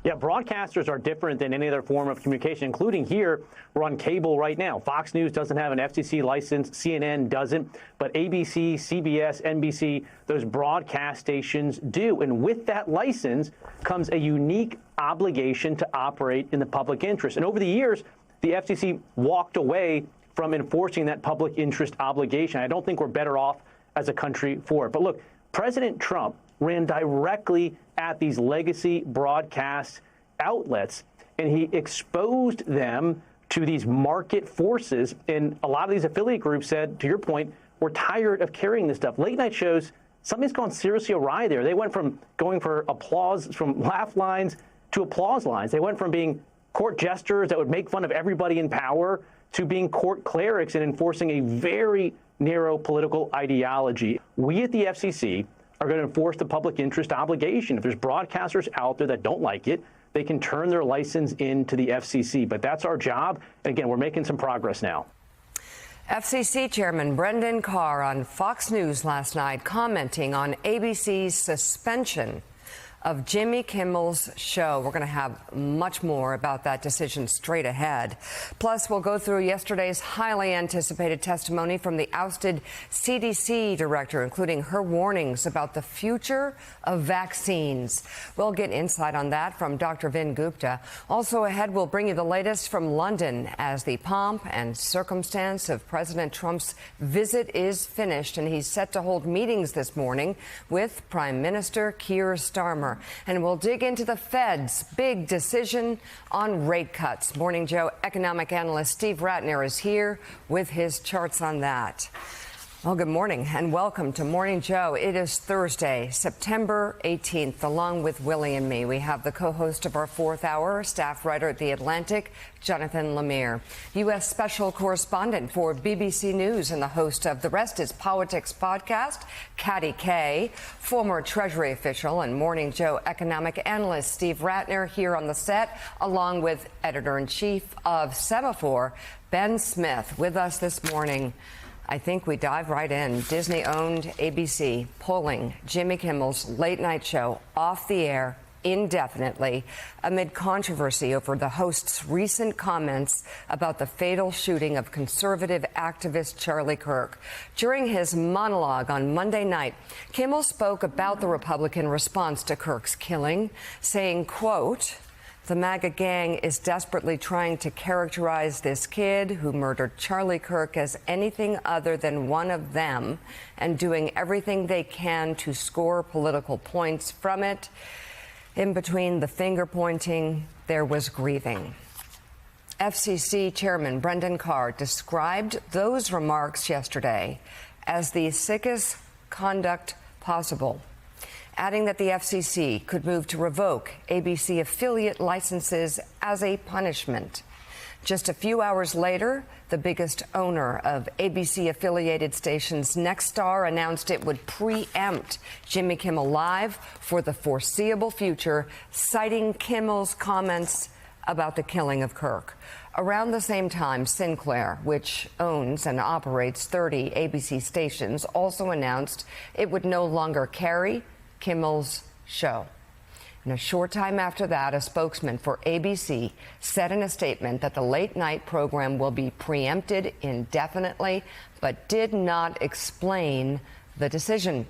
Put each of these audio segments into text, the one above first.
Yeah, broadcasters are different than any other form of communication, including here. We're on cable right now. Fox News doesn't have an FCC license. CNN doesn't. But ABC, CBS, NBC, those broadcast stations do. And with that license comes a unique obligation to operate in the public interest. And over the years, the FCC walked away from enforcing that public interest obligation. I don't think we're better off as a country for it. But look, President Trump ran directly at these legacy broadcast outlets, and he exposed them to these market forces. And a lot of these affiliate groups said, to your point, we're tired of carrying this stuff. Late night shows, something's gone seriously awry there. They went from going for applause, from laugh lines to applause lines. They went from being court jesters that would make fun of everybody in power to being court clerics and enforcing a very narrow political ideology. We at the FCC are going to enforce the public interest obligation. If there's broadcasters out there that don't like it, they can turn their license into the FCC. But that's our job. And again, we're making some progress now. FCC Chairman Brendan Carr on Fox News last night commenting on ABC's suspension of Jimmy Kimmel's show. We're going to have much more about that decision straight ahead. Plus, we'll go through yesterday's highly anticipated testimony from the ousted CDC director, including her warnings about the future of vaccines. We'll get insight on that from Dr. Vin Gupta. Also ahead, we'll bring you the latest from London as the pomp and circumstance of President Trump's visit is finished, and he's set to hold meetings this morning with Prime Minister Keir Starmer. And we'll dig into the Fed's big decision on rate cuts. Morning Joe economic analyst Steve Ratner is here with his charts on that. Well, good morning and welcome to Morning Joe. It is Thursday, September 18th. Along with Willie and me, we have the co-host of our fourth hour, staff writer at The Atlantic, Jonathan Lemire, U.S. special correspondent for BBC News and the host of The Rest is Politics podcast, Katty Kay, former Treasury official and Morning Joe economic analyst Steve Ratner here on the set, along with editor-in-chief of Semaphore, Ben Smith, with us this morning. I think we dive right in. Disney-owned ABC pulling Jimmy Kimmel's late night show off the air indefinitely amid controversy over the host's recent comments about the fatal shooting of conservative activist Charlie Kirk. During his monologue on Monday night, Kimmel spoke about the Republican response to Kirk's killing, saying, quote, "The MAGA gang is desperately trying to characterize this kid who murdered Charlie Kirk as anything other than one of them and doing everything they can to score political points from it. In between the finger pointing, there was grieving." FCC Chairman Brendan Carr described those remarks yesterday as the sickest conduct possible, adding that the FCC could move to revoke ABC affiliate licenses as a punishment. Just a few hours later, the biggest owner of ABC-affiliated stations, Nexstar, announced it would preempt Jimmy Kimmel Live for the foreseeable future, citing Kimmel's comments about the killing of Kirk. Around the same time, Sinclair, which owns and operates 30 ABC stations, also announced it would no longer carry Kimmel's show. And a short time after that, a spokesman for ABC said in a statement that the late-night program will be preempted indefinitely, but did not explain the decision.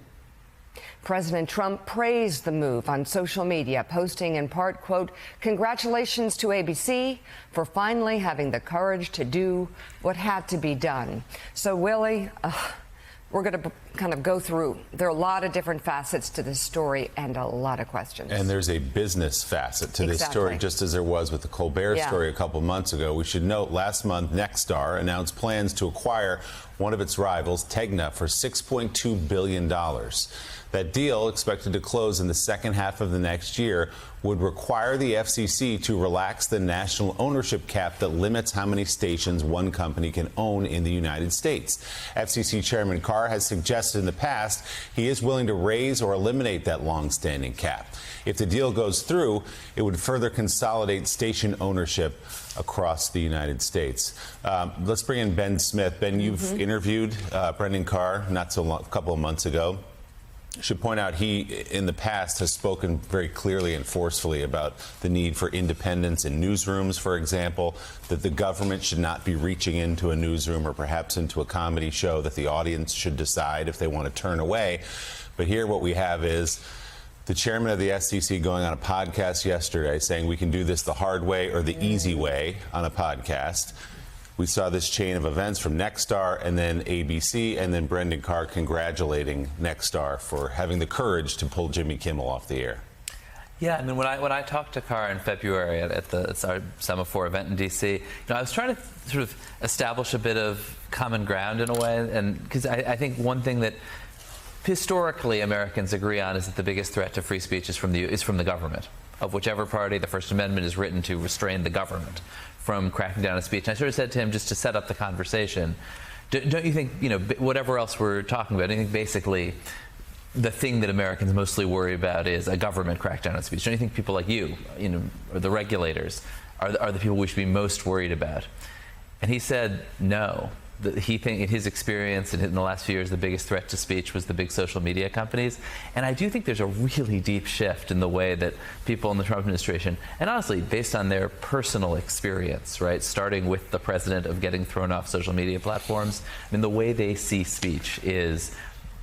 President Trump praised the move on social media, posting in part, quote, "Congratulations to ABC for finally having the courage to do what had to be done." So, Willie, we're going to kind of go through. There are a lot of different facets to this story and a lot of questions. And there's a business facet to this story, just as there was with the Colbert story a couple months ago. We should note last month, Nexstar announced plans to acquire one of its rivals, Tegna, for $6.2 billion. That deal, expected to close in the second half of the next year, would require the FCC to relax the national ownership cap that limits how many stations one company can own in the United States. FCC Chairman Carr has suggested in the past he is willing to raise or eliminate that long-standing cap. If the deal goes through, it would further consolidate station ownership across the United States. Let's bring in Ben Smith. Ben, you've interviewed Brendan Carr a couple of months ago. Should point out he, in the past, has spoken very clearly and forcefully about the need for independence in newsrooms, for example, that the government should not be reaching into a newsroom or perhaps into a comedy show, that the audience should decide if they want to turn away. But here what we have is the chairman of the SEC going on a podcast yesterday saying we can do this the hard way or the easy way on a podcast. We saw this chain of events from Nexstar and then ABC, and then Brendan Carr congratulating Nexstar for having the courage to pull Jimmy Kimmel off the air. Yeah, and then when I talked to Carr in February at our Semaphore event in D.C., I was trying to sort of establish a bit of common ground in a way, and because I think one thing that historically Americans agree on is that the biggest threat to free speech is from the government, of whichever party. The First Amendment is written to restrain the government from cracking down on speech. And I sort of said to him, just to set up the conversation, don't you think, whatever else we're talking about, I think basically the thing that Americans mostly worry about is a government crackdown on speech? Don't you think people like you, or the regulators, are the people we should be most worried about? And he said no. He thinks, in his experience in the last few years, the biggest threat to speech was the big social media companies. And I do think there's a really deep shift in the way that people in the Trump administration, and honestly, based on their personal experience, right, starting with the president of getting thrown off social media platforms, I mean, the way they see speech is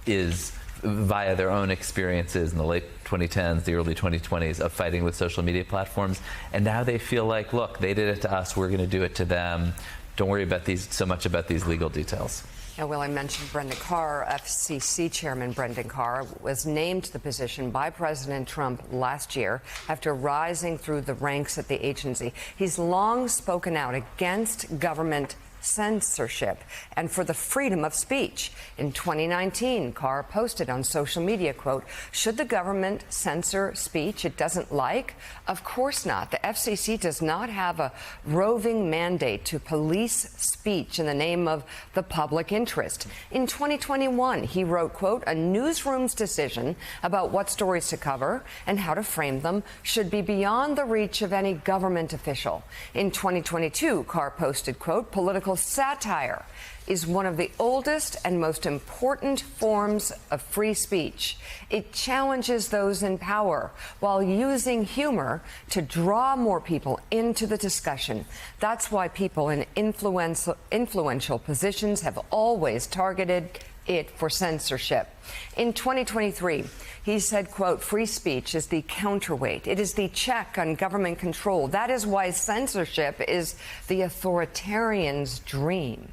via their own experiences in the late 2010s, the early 2020s of fighting with social media platforms. And now they feel like, look, they did it to us, we're going to do it to them. Don't worry about so much about these legal details. Now, Will, I mentioned Brendan Carr. FCC Chairman Brendan Carr was named to the position by President Trump last year after rising through the ranks at the agency. He's long spoken out against government censorship and for the freedom of speech. In 2019, Carr posted on social media, quote, "Should the government censor speech it doesn't like? Of course not. The FCC does not have a roving mandate to police speech in the name of the public interest." In 2021, he wrote, quote, "A newsroom's decision about what stories to cover and how to frame them should be beyond the reach of any government official." In 2022, Carr posted, quote, "Political satire is one of the oldest and most important forms of free speech. It challenges those in power while using humor to draw more people into the discussion. That's why people in influential positions have always targeted it for censorship." In 2023, he said, quote, "Free speech is the counterweight. It is the check on government control. That is why censorship is the authoritarian's dream."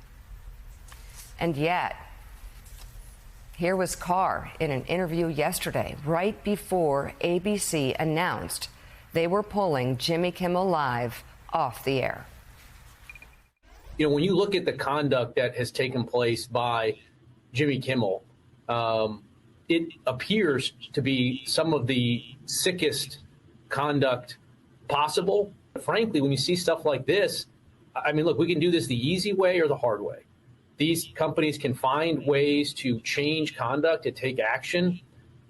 And yet, here was Carr in an interview yesterday, right before ABC announced they were pulling Jimmy Kimmel Live off the air. When you look at the conduct that has taken place by Jimmy Kimmel, it appears to be some of the sickest conduct possible. Frankly, when you see stuff like this, I mean, look, we can do this the easy way or the hard way. These companies can find ways to change conduct, to take action,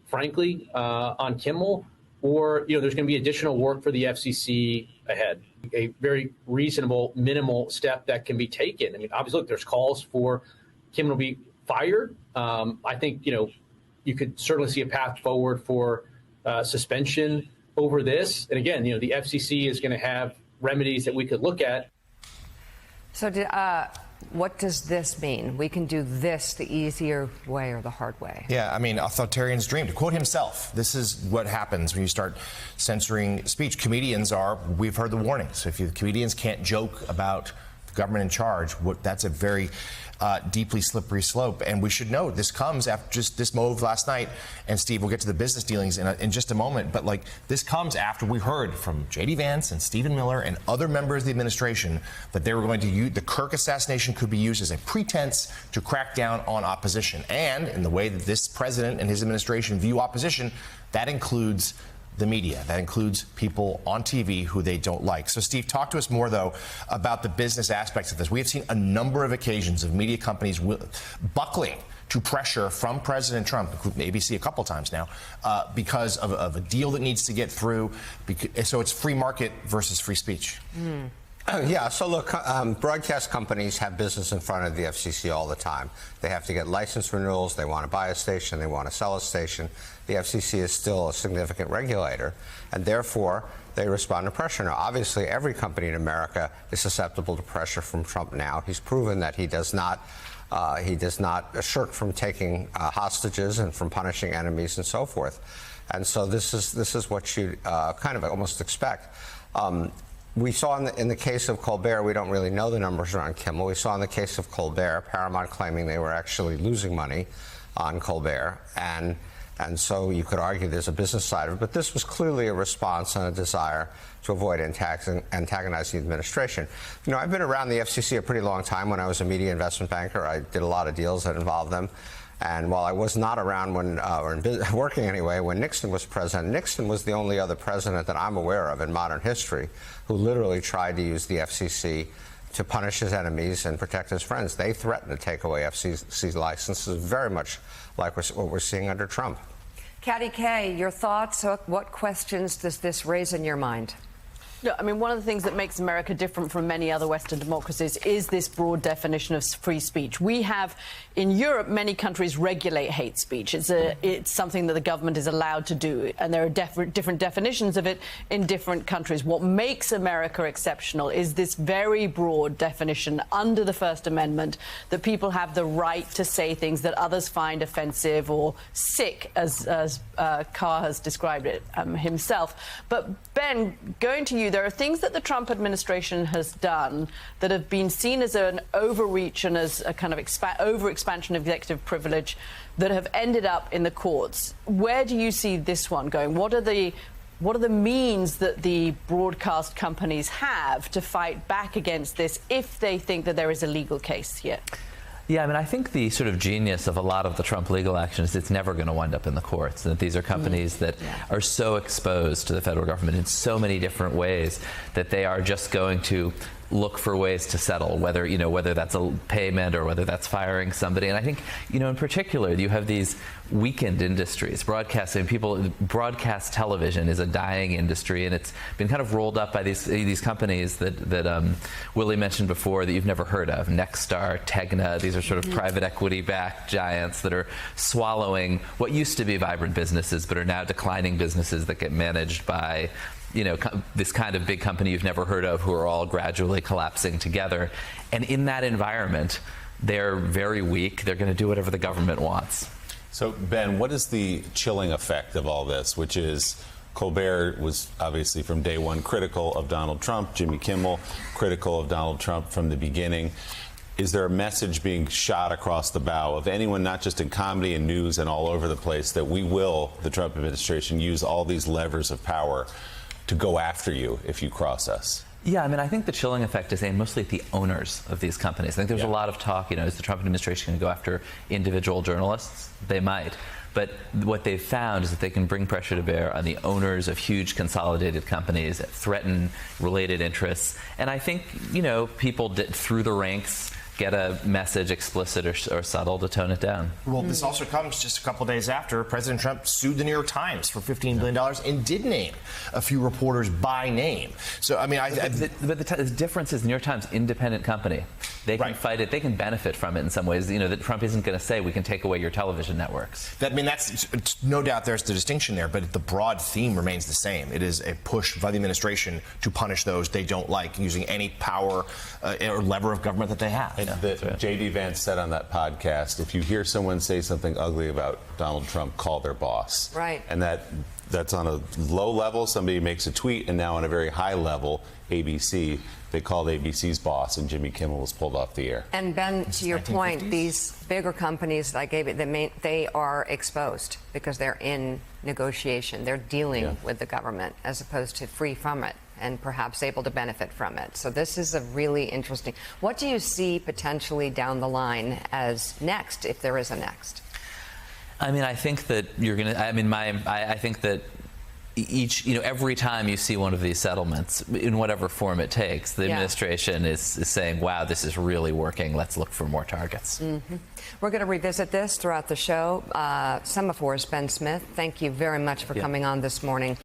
frankly, on Kimmel, or, there's going to be additional work for the FCC ahead. A very reasonable, minimal step that can be taken. I mean, obviously, look, there's calls for Kimmel to be fired. I think, you could certainly see a path forward for suspension over this. And again, the FCC is going to have remedies that we could look at. So what does this mean? We can do this the easier way or the hard way? Yeah, I mean, authoritarian's dream. To quote himself, this is what happens when you start censoring speech. We've heard the warnings. If comedians can't joke about the government in charge, that's a very deeply slippery slope. And we should know this comes after just this move last night. And Steve, we'll get to the business dealings in just a moment. But this comes after we heard from J.D. Vance and Stephen Miller and other members of the administration that they were going to use the Kirk assassination could be used as a pretense to crack down on opposition. And in the way that this president and his administration view opposition, that includes the media. That includes people on TV who they don't like. So, Steve, talk to us more, though, about the business aspects of this. We have seen a number of occasions of media companies buckling to pressure from President Trump, including ABC a couple times now, because of a deal that needs to get through. So it's free market versus free speech. Yeah, so look, broadcast companies have business in front of the FCC all the time. They have to get license renewals, they want to buy a station, they want to sell a station. The FCC is still a significant regulator, and therefore they respond to pressure. Now, obviously, every company in America is susceptible to pressure from Trump now. He's proven that he does not shirk from taking hostages and from punishing enemies and so forth. And so this is what you kind of almost expect. We saw in the case of Colbert, we don't really know the numbers around Kimmel. We saw in the case of Colbert, Paramount claiming they were actually losing money on Colbert. And so you could argue there's a business side of it. But this was clearly a response and a desire to avoid antagonizing the administration. You know, I've been around the FCC a pretty long time. When I was a media investment banker, I did a lot of deals that involved them. And while I was not around when, working anyway, when Nixon was president, Nixon was the only other president that I'm aware of in modern history who literally tried to use the FCC to punish his enemies and protect his friends. They threatened to take away FCC licenses, very much like what we're seeing under Trump. Katty Kay, your thoughts? What questions does this raise in your mind? No, I mean, one of the things that makes America different from many other Western democracies is this broad definition of free speech. We have, in Europe, many countries regulate hate speech. It's something that the government is allowed to do, and there are different definitions of it in different countries. What makes America exceptional is this very broad definition under the First Amendment that people have the right to say things that others find offensive or sick, as Carr has described it himself. But, Ben, going to you, there are things that the Trump administration has done that have been seen as an overreach and as a kind of over-expansion of executive privilege that have ended up in the courts. Where do you see this one going? What are the means that the broadcast companies have to fight back against this if they think that there is a legal case here? Yeah, I mean, I think the sort of genius of a lot of the Trump legal action is it's never going to wind up in the courts. And that these are companies that are so exposed to the federal government in so many different ways that they are just going to look for ways to settle, whether that's a payment or whether that's firing somebody. And I think, in particular, you have these weakened industries. Broadcast television is a dying industry, and it's been kind of rolled up by these companies that Willie mentioned before that you've never heard of. Nexstar, Tegna, these are sort of private equity-backed giants that are swallowing what used to be vibrant businesses but are now declining businesses that get managed by this kind of big company you've never heard of, who are all gradually collapsing together. And in that environment, they're very weak. They're going to do whatever the government wants. So, Ben, what is the chilling effect of all this, which is Colbert was obviously from day one critical of Donald Trump, Jimmy Kimmel critical of Donald Trump from the beginning. Is there a message being shot across the bow of anyone, not just in comedy and news and all over the place, that the Trump administration, use all these levers of power to go after you if you cross us? Yeah, I mean, I think the chilling effect is aimed mostly at the owners of these companies. I think there's a lot of talk, is the Trump administration going to go after individual journalists? They might. But what they've found is that they can bring pressure to bear on the owners of huge consolidated companies that threaten related interests. And I think, people through the ranks get a message, explicit or subtle, to tone it down. Well, this also comes just a couple days after President Trump sued the New York Times for $15 billion and did name a few reporters by name. So, I mean, but the difference is the New York Times, independent company. They can fight it. They can benefit from it in some ways. That Trump isn't going to say we can take away your television networks. That's no doubt there's the distinction there, but the broad theme remains the same. It is a push by the administration to punish those they don't like, using any power or lever of government that they have. J.D. Vance said on that podcast, if you hear someone say something ugly about Donald Trump, call their boss. Right. And that's on a low level. Somebody makes a tweet, and now on a very high level, ABC, they called ABC's boss, and Jimmy Kimmel was pulled off the air. And Ben, to your point, these bigger companies like ABC, they are exposed because they're in negotiation. They're dealing with the government as opposed to free from it and perhaps able to benefit from it. So this is a really interesting. What do you see potentially down the line as next, if there is a next? I mean, I think that you're going to, I think that every time you see one of these settlements, in whatever form it takes, the administration is saying, wow, this is really working. Let's look for more targets. Mm-hmm. We're going to revisit this throughout the show. Semaphores, Ben Smith, thank you very much for coming on this morning.